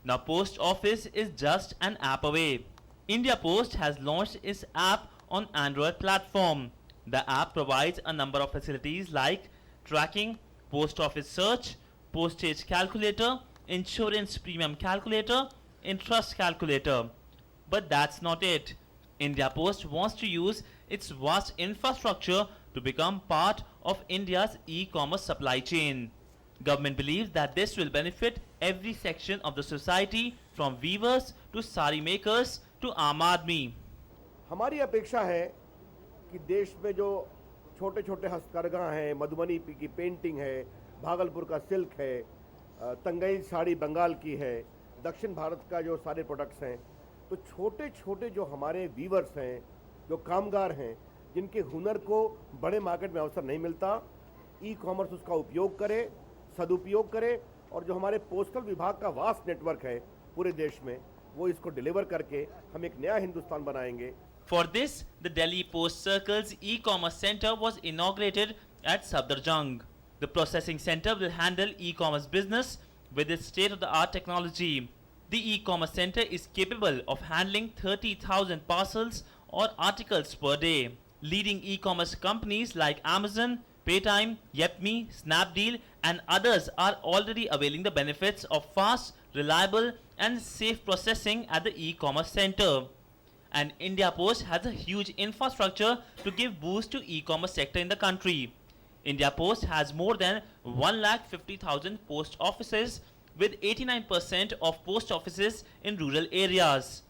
Now Post Office is just an app away. India Post has launched its app on Android platform. The app provides a number of facilities like tracking, post office search, postage calculator, insurance premium calculator, interest calculator. But that's not it. India Post wants to use its vast infrastructure to become part of India's e-commerce supply chain. Government believes that this will benefit every section of the society from weavers to sari makers to आम आदमी. हमारी अपेक्षा है कि देश में जो छोटे छोटे हस्तकरघा हैं, मधुबनी की पेंटिंग है, भागलपुर का सिल्क है, तंगई साड़ी बंगाल की है, दक्षिण भारत का जो सारे प्रोडक्ट्स हैं, तो छोटे छोटे जो हमारे वीवर्स हैं, जो कामगार हैं, जिनके हुनर को बड़े मार्केट में अवसर नहीं मिलता, ई कॉमर्स उसका उपयोग करे, सदुपयोग करे और जो हमारे पोस्टल विभाग का वास्ट नेटवर्क है पूरे देश में, वो इसको डिलीवर करके हम एक नया हिंदुस्तान बनाएंगे. For this, the Delhi Post Circle's e-commerce center was inaugurated at Safdarjung. The processing center will handle e-commerce business with its state-of-the-art technology. The e-commerce center is capable of handling 30,000 parcels or articles per day. Leading e-commerce companies like Amazon, Paytime, Yepme, Snapdeal and others are already availing the benefits of fast, reliable and safe processing at the e-commerce center. And India Post has a huge infrastructure to give boost to e-commerce sector in the country. India Post has more than 1,50,000 post offices with 89% of post offices in rural areas.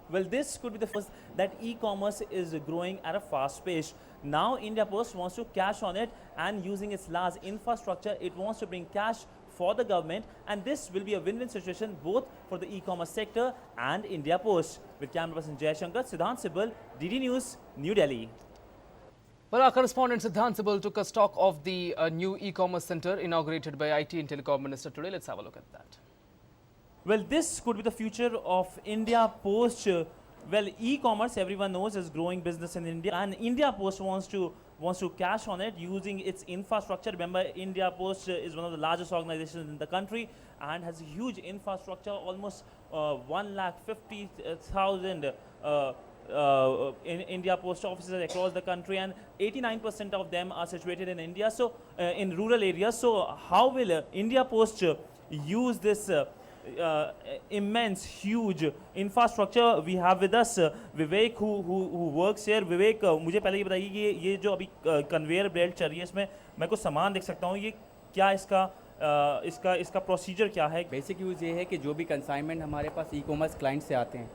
Well, this could be the first that e-commerce is growing at a fast pace. Now India Post wants to cash on it, and using its large infrastructure, it wants to bring cash for the government, and this will be a win-win situation both for the e-commerce sector and India Post. With camera person Jay Shankar, Siddhant Sibal, DD News, New Delhi. Well, our correspondent Siddhant Sibal took a stock of the new e-commerce center inaugurated by IT and Telecom Minister today. Let's have a look at that. Well, this could be the future of India Post. Well, e-commerce, everyone knows, is growing business in India, and India Post wants to cash on it using its infrastructure. Remember, India Post is one of the largest organizations in the country and has a huge infrastructure, almost 1,50,000 in India Post offices across the country, and 89% of them are situated in India, so in rural areas. So how will India Post use this immense, huge infrastructure? We have with us Vivek who works here. Vivek, मुझे पहले ये बताइए कि ये जो अभी conveyor belt चल रही है, इसमें मैं कुछ सामान देख सकता हूँ, ये क्या इसका प्रोसीजर क्या है? बेसिक यूज़ ये है कि जो भी कंसाइनमेंट हमारे पास ई कॉमर्स क्लाइंट से आते हैं,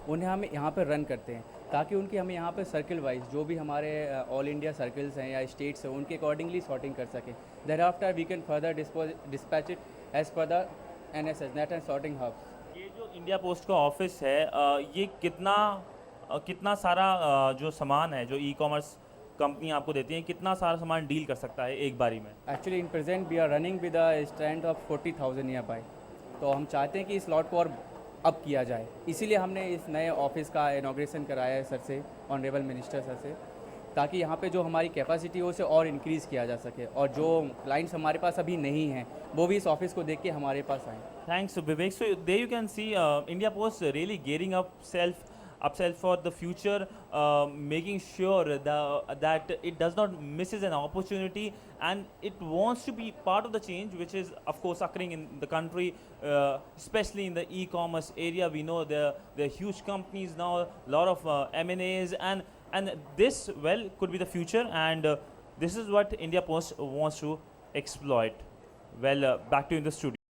उन्हें हम यहाँ पर रन करते हैं ताकि उनकी हमें यहाँ पर सर्कल वाइज जो भी हमारे ऑल इंडिया सर्कल्स हैं या स्टेट्स हैं, उनके अकॉर्डिंगली सॉर्टिंग कर सकें. Thereafter we can further dispatch it as per the NSS net and sorting hub. ये जो इंडिया पोस्ट का ऑफिस है, ये कितना सारा जो सामान है जो ई कॉमर्स कंपनी आपको देती है, कितना सारा सामान डील कर सकता है एक बारी में? Actually in present we are running with a strength of 40,000 nearby. तो हम चाहते हैं कि इस लॉट को और अप किया जाए, इसीलिए हमने इस नए ऑफिस का इनॉग्रेशन कराया है सर से, ऑनरेबल मिनिस्टर सर से, ताकि यहाँ पे जो हमारी कैपेसिटी हो उसे और इंक्रीज़ किया जा सके और जो क्लाइंट्स हमारे पास अभी नहीं हैं वो भी इस ऑफिस को देख के हमारे पास आएँ. Thanks Vivek. So there you can see India Post really gearing up upself for the future, making sure that it does not misses an opportunity, and it wants to be part of the change which is of course occurring in the country, especially in the e-commerce area. We know there are huge companies now, a lot of M&As, and this could be the future, and this is what India Post wants to exploit. Back to you in the studio.